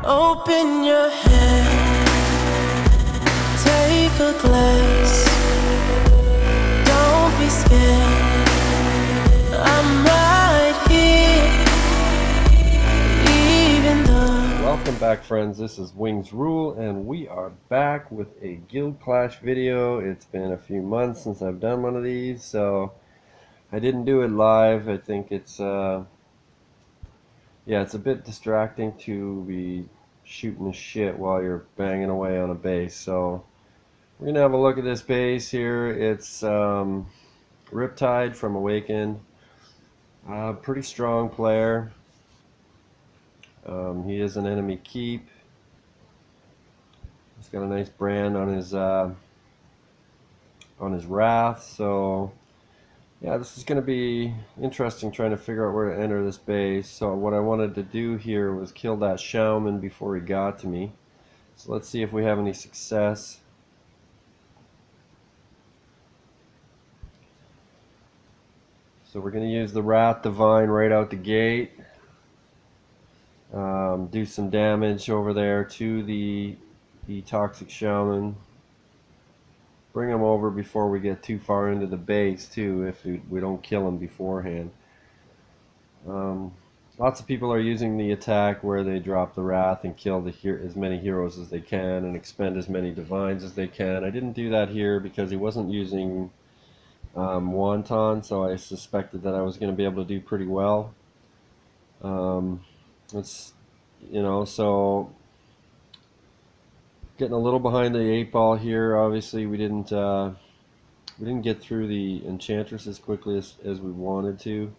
Open your head, take a glance. Don't be scared, I'm right here, even though. Welcome back, friends. This is Wingsrule, and we are back with a Guild Clash video. It's been a few months since I've done one of these, so I didn't do it live. I think it's it's a bit distracting to be shooting the shit while you're banging away on a base. So we're gonna have a look at this base here. It's Riptide from Awakened. Pretty strong player. He is an enemy keep. He's got a nice brand on his wrath. So yeah, this is going to be interesting trying to figure out where to enter this base. So what I wanted to do here was kill that shaman before he got to me. So let's see if we have any success. So we're going to use the Wrath Divine right out the gate. Do some damage over there to the Toxic Shaman. Bring him over before we get too far into the base too, if we don't kill him beforehand. Lots of people are using the attack where they drop the Wrath and kill as many heroes as they can and expend as many divines as they can. I didn't do that here because he wasn't using Wonton, so I suspected that I was going to be able to do pretty well. So getting a little behind the 8-ball here. Obviously we didn't get through the Enchantress as quickly as we wanted to,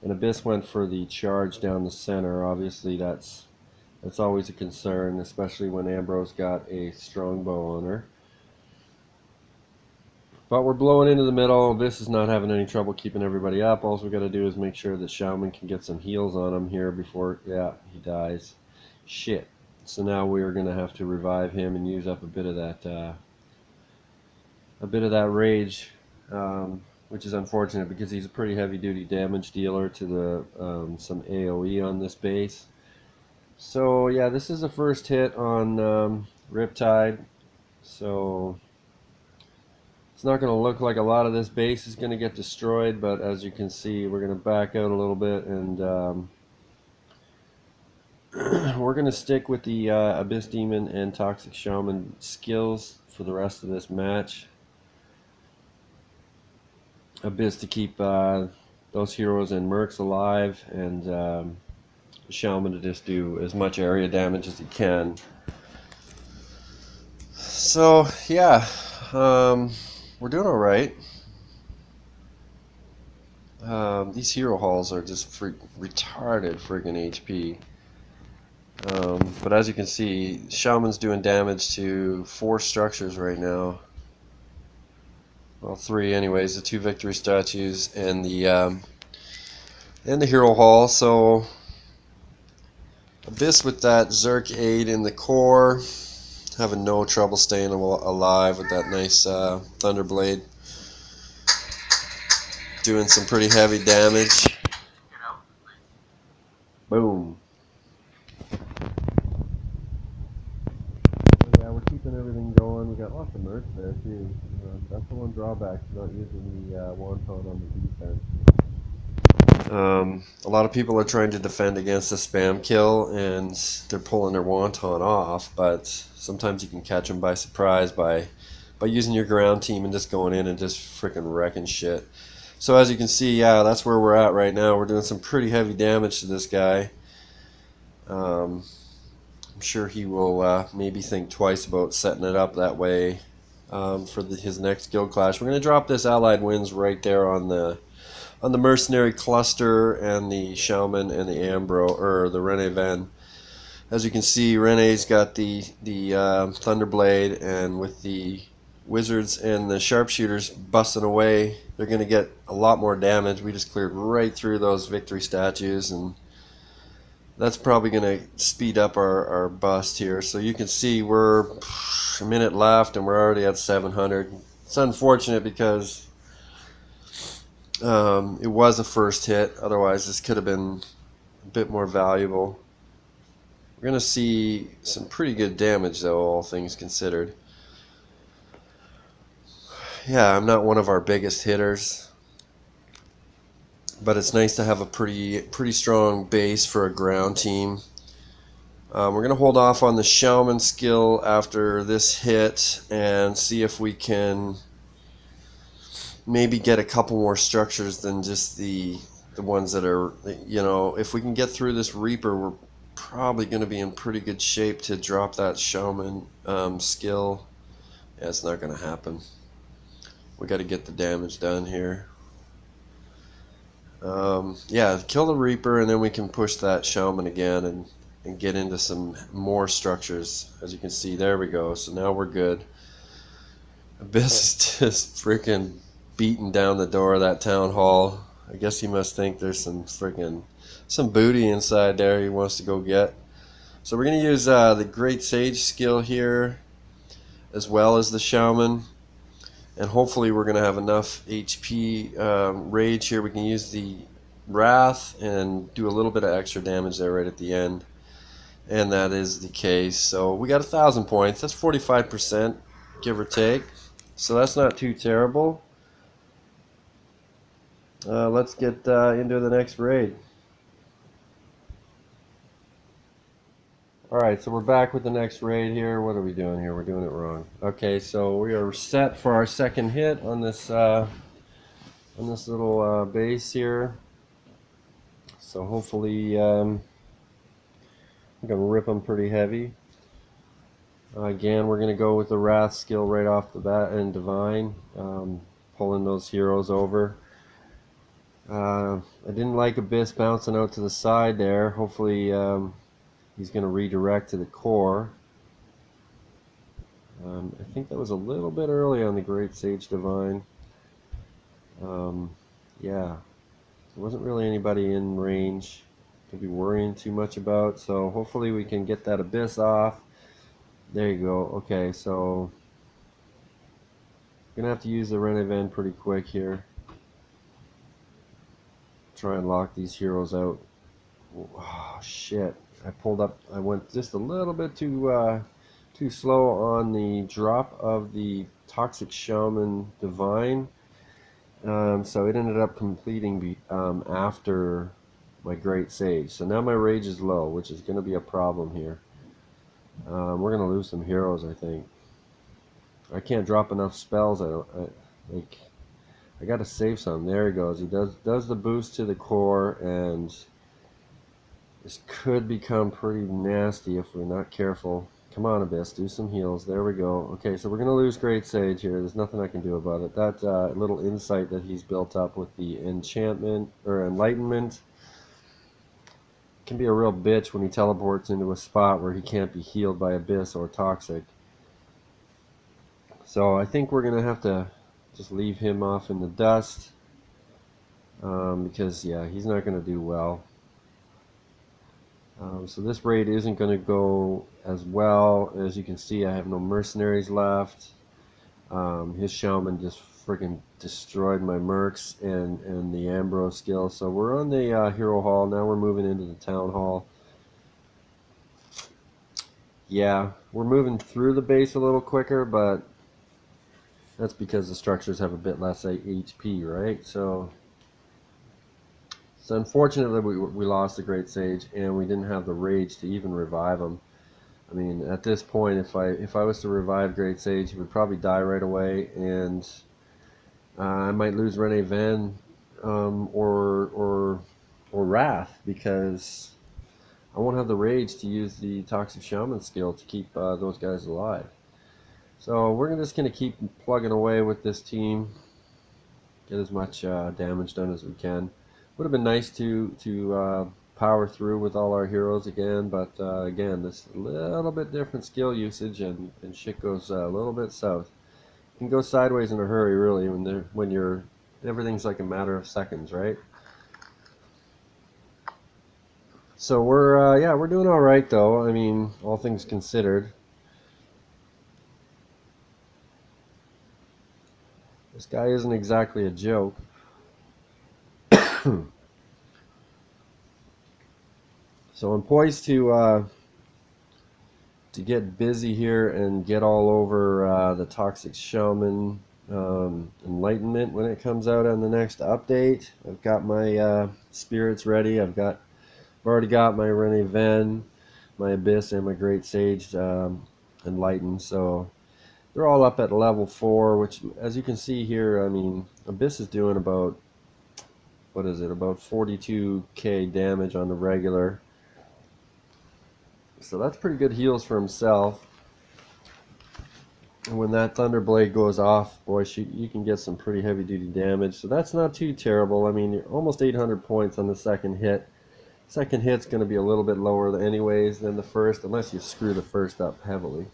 and Abyss went for the charge down the center. Obviously that's always a concern, especially when Ambrose got a strongbow on her. But we're blowing into the middle. Abyss is not having any trouble keeping everybody up. All we got to do is make sure that Shaman can get some heals on him here before, he dies. Shit. So now we are going to have to revive him and use up a bit of that rage, which is unfortunate because he's a pretty heavy-duty damage dealer to the some AOE on this base. So yeah, this is a first hit on Riptide. So it's not going to look like a lot of this base is going to get destroyed, but as you can see, we're going to back out a little bit and we're going to stick with the Abyss Demon and Toxic Shaman skills for the rest of this match. Abyss to keep those heroes and mercs alive, and Shaman to just do as much area damage as he can. So yeah, we're doing alright. These hero halls are just retarded friggin' HP. But as you can see, Shaman's doing damage to 4 structures right now. Well, 3 anyways, the 2 victory statues and the hero hall. So Abyss with that Zerk 8 in the core, having no trouble staying alive with that nice Thunderblade. Doing some pretty heavy damage. Boom. Yeah, we're keeping everything going. We got lots of merch there too. That's the one drawback to not using the Wonton on the defense. A lot of people are trying to defend against a spam kill and they're pulling their Wonton off, but sometimes you can catch them by surprise by using your ground team and just going in and just freaking wrecking shit. So as you can see, yeah, that's where we're at right now. We're doing some pretty heavy damage to this guy. I'm sure he will maybe think twice about setting it up that way for his next guild clash. We're going to drop this Allied Winds right there on the mercenary cluster and the Shaman and the the Rene Ven. As you can see, Rene's got the Thunderblade, and with the wizards and the sharpshooters busting away, they're going to get a lot more damage. We just cleared right through those victory statues, and that's probably going to speed up our bust here. So you can see we're a minute left and we're already at 700. It's unfortunate because it was a first hit. Otherwise this could have been a bit more valuable. We're going to see some pretty good damage, though, all things considered. Yeah, I'm not one of our biggest hitters, but it's nice to have a pretty strong base for a ground team. We're going to hold off on the Shaman skill after this hit and see if we can maybe get a couple more structures than just the ones that are, you know, if we can get through this Reaper, we're probably going to be in pretty good shape to drop that Shaman skill. Yeah, it's not going to happen. We got to get the damage done here. Yeah, kill the Reaper, and then we can push that Shaman again and get into some more structures. As you can see, there we go. So now we're good. Abyss is just freaking beating down the door of that town hall. I guess he must think there's some booty inside there he wants to go get. So we're going to use the Great Sage skill here as well as the Shaman. And hopefully we're going to have enough HP rage here. We can use the Wrath and do a little bit of extra damage there right at the end. And that is the case. So we got 1,000 points. That's 45%, give or take. So that's not too terrible. Let's get into the next raid. Alright, so we're back with the next raid here. What are we doing here? We're doing it wrong. Okay, so we are set for our second hit on this little base here. So hopefully I'm going to rip them pretty heavy. Again, we're going to go with the Wrath skill right off the bat and Divine, pulling those heroes over. I didn't like Abyss bouncing out to the side there. Hopefully he's going to redirect to the core. I think that was a little bit early on the Great Sage Divine. Yeah, there wasn't really anybody in range to be worrying too much about, so hopefully we can get that Abyss off. There you go. Okay, so gonna have to use the Renevan pretty quick here. Try and lock these heroes out. Oh shit! I went just a little bit too slow on the drop of the Toxic Shaman Divine. So it ended up completing after my Great Sage. So now my rage is low, which is going to be a problem here. We're going to lose some heroes, I think. I can't drop enough spells. I got to save some. There he goes. He does the boost to the core, and this could become pretty nasty if we're not careful. Come on, Abyss, do some heals. There we go. Okay, so we're going to lose Great Sage here. There's nothing I can do about it. That little insight that he's built up with the enchantment or enlightenment can be a real bitch when he teleports into a spot where he can't be healed by Abyss or Toxic. So I think we're going to have to just leave him off in the dust because, yeah, he's not going to do well. So this raid isn't going to go as well. As you can see, I have no mercenaries left. His Shaman just freaking destroyed my mercs and the Ambrose skill. So we're on the hero hall. Now we're moving into the town hall. Yeah, we're moving through the base a little quicker, but that's because the structures have a bit less HP, right? So unfortunately we lost the Great Sage, and we didn't have the rage to even revive him. I mean, at this point, if I was to revive Great Sage, he would probably die right away, and I might lose Renevan or Wrath, because I won't have the rage to use the Toxic Shaman skill to keep those guys alive. So we're just going to keep plugging away with this team, get as much damage done as we can. Would have been nice to power through with all our heroes again, but again, this a little bit different skill usage, and shit goes a little bit south. You can go sideways in a hurry, really, when everything's like a matter of seconds, right? So we're doing all right, though. I mean, all things considered. This guy isn't exactly a joke. So I'm poised to to get busy here and get all over the Toxic Shaman Enlightenment when it comes out on the next update. I've got my spirits ready. I've already got my Rene Ven, my Abyss, and my Great Sage Enlightened. So they're all up at level 4, which, as you can see here, I mean, Abyss is doing about, what is it, about 42k damage on the regular. So that's pretty good heals for himself. And when that Thunderblade goes off, boy, you can get some pretty heavy duty damage. So that's not too terrible. I mean, you're almost 800 points on the second hit. Second hit's going to be a little bit lower anyways than the first, unless you screw the first up heavily.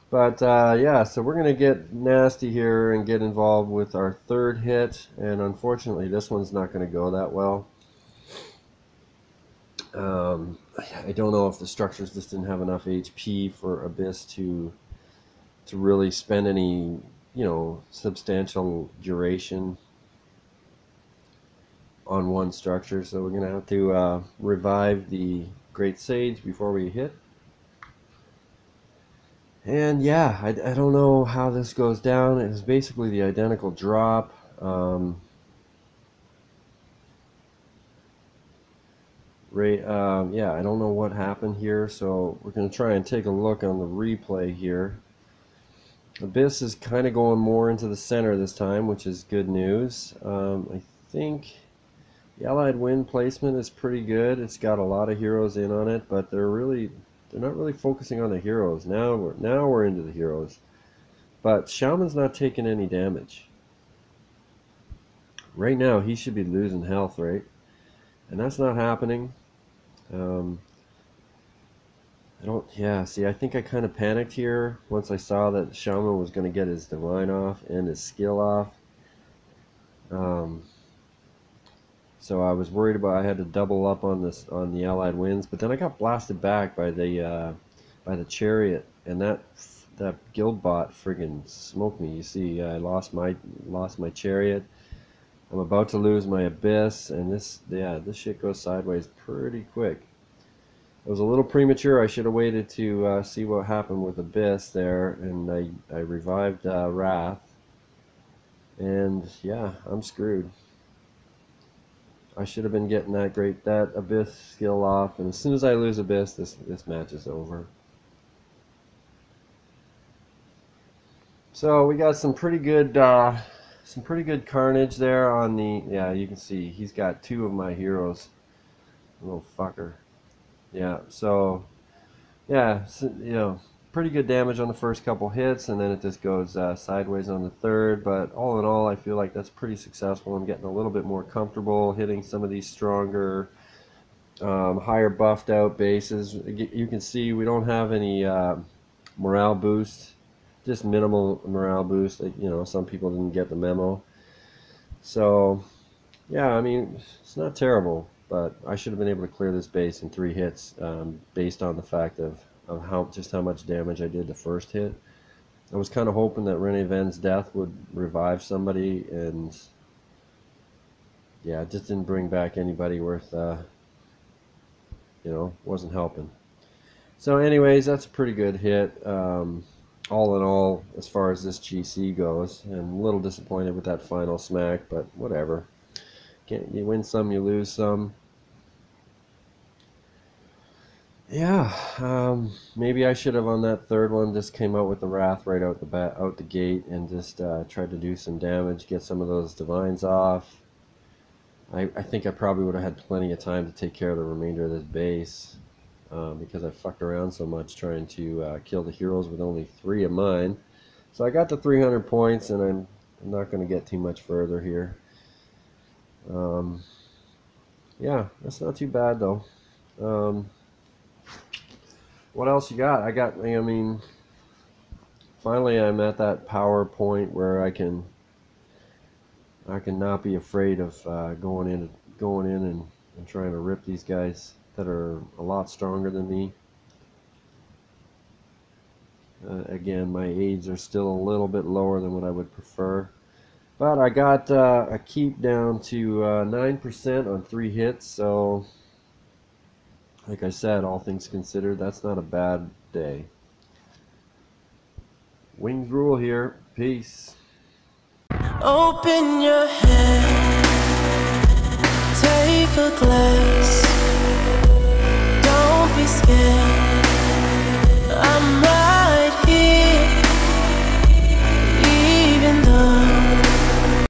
But yeah, so we're going to get nasty here and get involved with our third hit. And unfortunately, this one's not going to go that well. I don't know if the structures just didn't have enough HP for Abyss to really spend any, substantial duration on one structure. So we're gonna have to revive the Great Sage before we hit. And yeah, I don't know how this goes down. It was basically the identical drop. Yeah, I don't know what happened here, so we're going to try and take a look on the replay here. Abyss is kind of going more into the center this time, which is good news. I think the Allied Wind placement is pretty good. It's got a lot of heroes in on it, but they're not really focusing on the heroes. Now we're into the heroes. But Shaman's not taking any damage. Right now he should be losing health, right? And that's not happening. I think I kind of panicked here once I saw that Shaman was going to get his Divine off and his skill off. So I was worried about, I had to double up on the Allied Winds, but then I got blasted back by the Chariot, and that guild bot friggin' smoked me. You see, I lost my Chariot. I'm about to lose my Abyss, and this shit goes sideways pretty quick. It was a little premature. I should have waited to see what happened with Abyss there, and I revived Wrath, and yeah, I'm screwed. I should have been getting that Abyss skill off, and as soon as I lose Abyss, this match is over. So we got some pretty good carnage there on the, yeah, you can see he's got 2 of my heroes. Little fucker. Yeah, so yeah, pretty good damage on the first couple hits, and then it just goes sideways on the third. But all in all, I feel like that's pretty successful. I'm getting a little bit more comfortable hitting some of these stronger, higher buffed out bases. You can see we don't have any morale boost, just minimal morale boost. Some people didn't get the memo. So yeah, I mean, it's not terrible, but I should have been able to clear this base in 3 hits, based on the fact of how much damage I did the first hit. I was kind of hoping that Rene Ven's death would revive somebody, and yeah, it just didn't bring back anybody worth, wasn't helping. So anyways, that's a pretty good hit. All in all, as far as this GC goes, and I'm a little disappointed with that final smack, but whatever. You win some, you lose some. Yeah, maybe I should have on that third one just came out with the Wrath right out the gate, and just tried to do some damage, get some of those Divines off. I think I probably would have had plenty of time to take care of the remainder of this base, because I fucked around so much trying to kill the heroes with only 3 of mine. So I got the 300 points, and I'm not going to get too much further here. Yeah, that's not too bad though. What else you got? I mean, finally I'm at that power point where I can not be afraid of going in and trying to rip these guys that are a lot stronger than me. Again, my aids are still a little bit lower than what I would prefer. But I got a keep down to 9% on 3 hits, so like I said, all things considered, that's not a bad day. Wingsrule here. Peace. Open your head, take a glass. Don't be scared.